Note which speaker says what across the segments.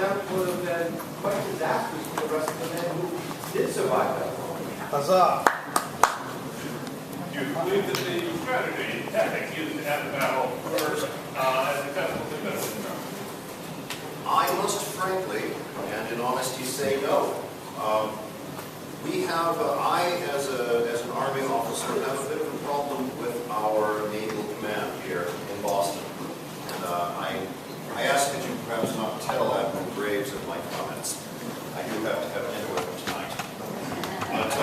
Speaker 1: attempt would have been quite disastrous for the rest of the men who did survive that war.
Speaker 2: Huzzah!
Speaker 3: Do you believe that the strategy, tactics used at the battle were as successful as the
Speaker 4: I must frankly, and in honesty, say no. I as an Army officer, have a bit of a problem with our naval command here in Boston. And I ask that you perhaps not tell Admiral Graves of my comments. I do have to have dinner with him tonight. But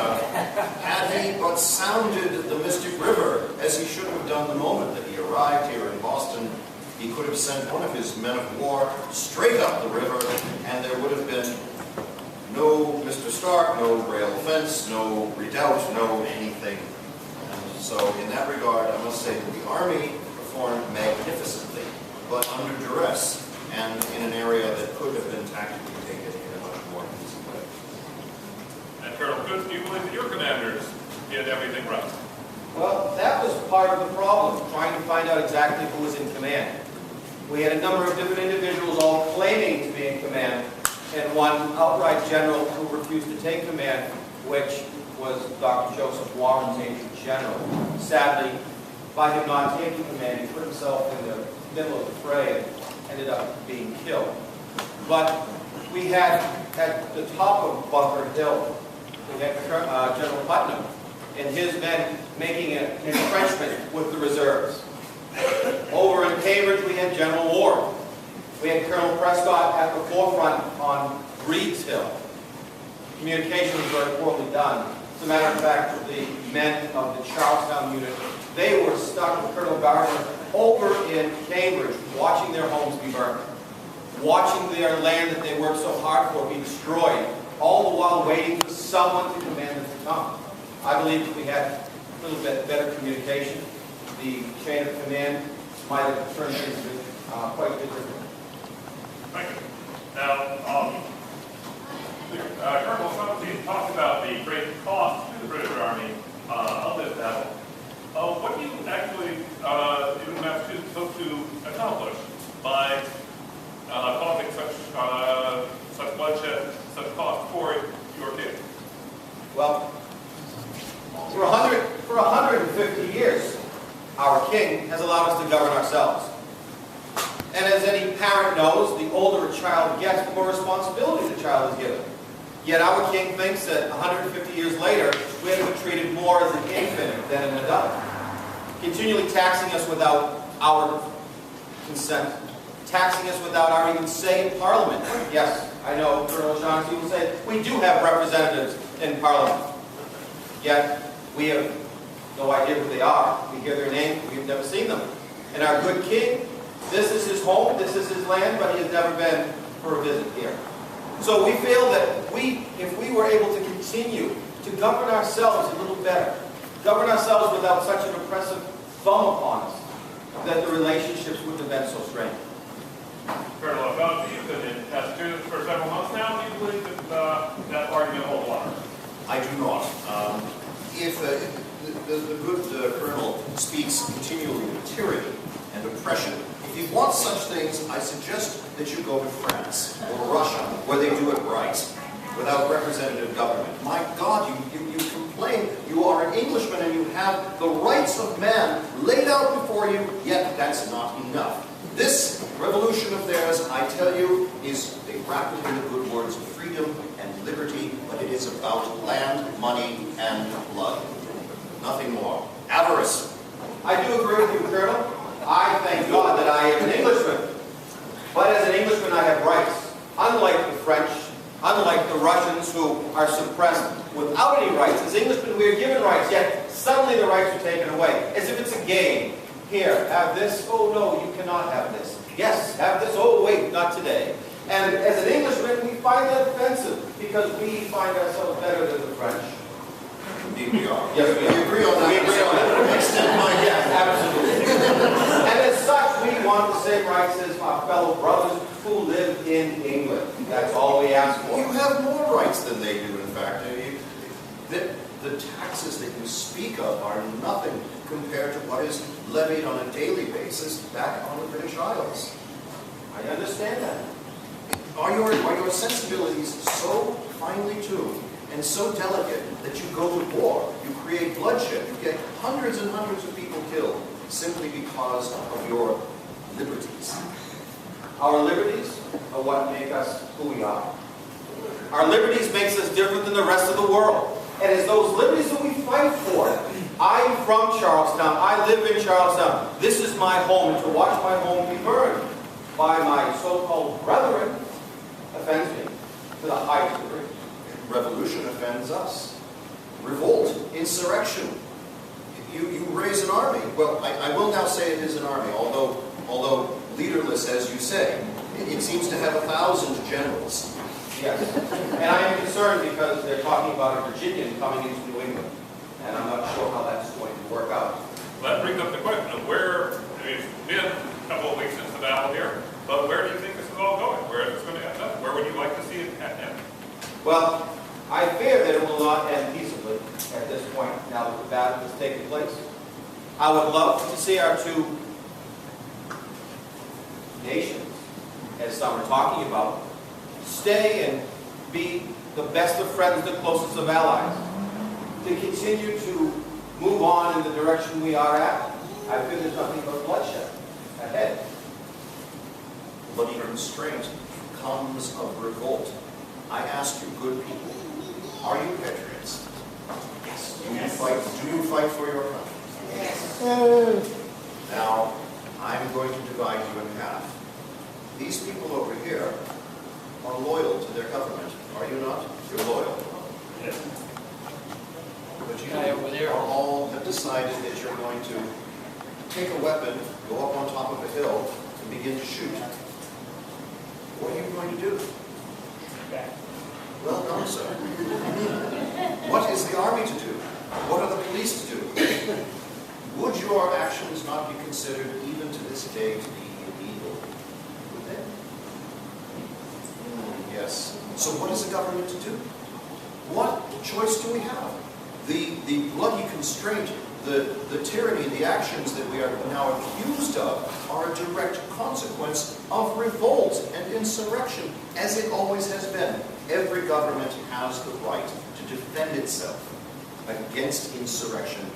Speaker 4: had he but sounded the Mystic River, as he should have done the moment that he arrived here in Boston, he could have sent one of his men of war straight up the river, and there would have been no Mr. Stark, no rail fence, no redoubt, no anything. And so in that regard, I must say that the Army performed magnificently, but under duress, and in an area that could have been tactically taken in a much more easy way.
Speaker 3: And Colonel Coots, do you believe that your commanders did everything right?
Speaker 1: Well, that was part of the problem, trying to find out exactly who was in command. We had a number of different individuals all claiming to be in command, and one outright general who refused to take command, which was Dr. Joseph Warren's agent general. Sadly, by him not taking command, he put himself in the middle of the fray and ended up being killed. But we had, at the top of Bunker Hill, we had General Putnam and his men making an entrenchment with the reserves. Over in Cambridge, we had General Ward. We had Colonel Prescott at the forefront on Reed's Hill. Communication was very poorly done. As a matter of fact, the men of the Charlestown unit, they were stuck with Colonel Gardner over in Cambridge, watching their homes be burned, watching their land that they worked so hard for be destroyed, all the while waiting for someone to command them to come. I believe if we had a little bit better communication, the chain of command might have turned things quite different.
Speaker 3: Thank you. Now, Colonel O'Shaughnessey talked about the great cost to the British Army of this battle. What do you actually, in Massachusetts, hope to accomplish by causing such bloodshed, such cost for your king?
Speaker 1: Well, for 150 years, our king has allowed us to govern ourselves. And as any parent knows, the older a child gets, the more responsibility the child is given. Yet our king thinks that 150 years later, we have been treated more as an infant than an adult, continually taxing us without our consent, taxing us without our even say in Parliament. Yes, I know Colonel O'Shaughnessey will say, we do have representatives in Parliament. Yet, we have no idea who they are. We hear their name, we've never seen them. And our good king, this is his home, this is his land, but he has never been for a visit here. So we feel that if we were able to continue to govern ourselves a little better, govern ourselves without such an oppressive thumb upon us, that the relationships wouldn't have been so strained.
Speaker 3: Colonel O'Shaughnessey, you've been in Massachusetts for several months now. Do you believe that that argument holds water?
Speaker 4: I do not. If the good colonel speaks continually of tyranny and oppression, if you want such things, I suggest that you go to France or Russia, where they do it right, without representative government. My God, you complain you are an Englishman and you have the rights of man laid out before you, yet that's not enough. This revolution of theirs, I tell you, is, they wrap it in the good words of freedom and liberty, but it is about land, money, and blood. Nothing more. Avarice.
Speaker 1: I do agree with you, Colonel. I thank God that I am an Englishman. But as an Englishman, I have rights. Unlike the French, unlike the Russians who are suppressed without any rights. As Englishmen, we are given rights, yet suddenly the rights are taken away. As if it's a game. Here, have this. Oh, no, you cannot have this. Yes, have this. Oh, wait, not today. And as an Englishman, we find that offensive because we find ourselves better than the French.
Speaker 4: Indeed we are.
Speaker 1: Yes, we
Speaker 4: agree on that.
Speaker 1: We agree on that.
Speaker 4: Extend my
Speaker 1: yes, absolutely. And as such, we want the same rights as our fellow brothers who live in England. That's all we ask for.
Speaker 4: You have more rights than they do, in fact. The taxes that you speak of are nothing compared to what is levied on a daily basis back on the British Isles.
Speaker 1: I understand that.
Speaker 4: Are your sensibilities so finely tuned and so delicate that you go to war, you create bloodshed, you get hundreds and hundreds of people killed simply because of your liberties?
Speaker 1: Our liberties are what make us who we are. Our liberties makes us different than the rest of the world. And it's those liberties that we fight for. I'm from Charlestown. I live in Charlestown. This is my home. And to watch my home be burned by my so-called brethren offends me to the highest degree.
Speaker 4: Revolution offends us. Revolt, insurrection. You raise an army. Well, I will now say it is an army, although leaderless, as you say. It seems to have 1,000 generals.
Speaker 1: Yes. And I am concerned because they're talking about a Virginian coming into New England. And I'm not sure how that's going to work out.
Speaker 3: Well, that brings up the question of where, it's been a couple of weeks since the battle here, but where do you think this is all going? Where is this going to end up? Where would you like to see it end?
Speaker 1: Well, I fear that it will not end peaceably at this point, now that the battle has taken place. I would love to see our two nations, as some are talking about, stay and be the best of friends, the closest of allies. To continue to move on in the direction we are at, I feel there's nothing but bloodshed ahead.
Speaker 4: Bloody constraint comes of revolt. I ask you, good people, are you patriots? Yes. Do you fight for your country? Yes. Now, I'm going to divide you in half. These people over here are loyal to their government, are you not? You're loyal.
Speaker 3: Yes.
Speaker 4: But you all have decided that you're going to take a weapon, go up on top of a hill, and begin to shoot. What are you going to do? Well done, sir. What is the army to do? What are the police to do? Would your actions not be considered, even to this day, to be illegal? Would they? Yes. So what is the government to do? What choice do we have? The bloody constraint, the tyranny, the actions that we are now accused of are a direct consequence of revolt and insurrection, as it always has been. Every government has the right to defend itself against insurrection.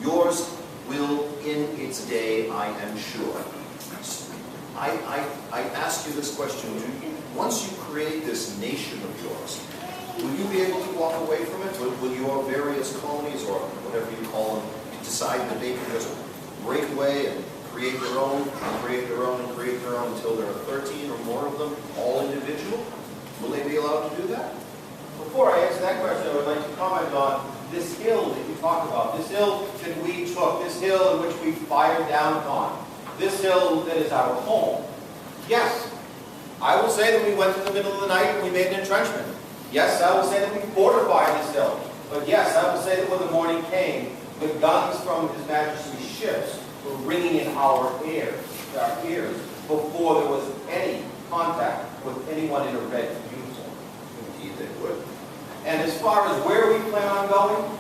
Speaker 4: Yours will in its day, I am sure. I ask you this question. Once you create this nation of yours, will you be able to walk away from it? Will your various colonies, or whatever you call them, decide that they can just break away and create their own, and create their own, and create their own until there are 13 or more of them, all individual? Will they be allowed to do that?
Speaker 1: Before I answer that question, I would like to comment on this hill that you talk about. This hill that we took, this hill in which we fired down upon. This hill that is our home. Yes, I will say that we went to the middle of the night and we made an entrenchment. Yes, I will say that we fortified this hill. But yes, I will say that when the morning came, the guns from His Majesty's ships were ringing in our ears before there was any contact with anyone in a red uniform.
Speaker 4: Indeed they would.
Speaker 1: And as far as where we plan on going,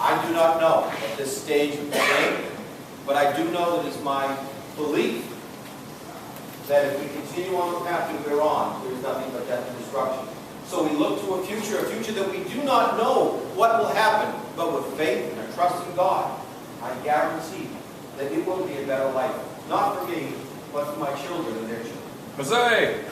Speaker 1: I do not know at this stage of the game, but I do know that it's my belief that if we continue on the path that we're on, there is nothing but death and destruction. So we look to a future that we do not know what will happen, but with faith and a trust in God, I guarantee that it will be a better life. Not for me, but for my children and their children.
Speaker 3: Huzzah!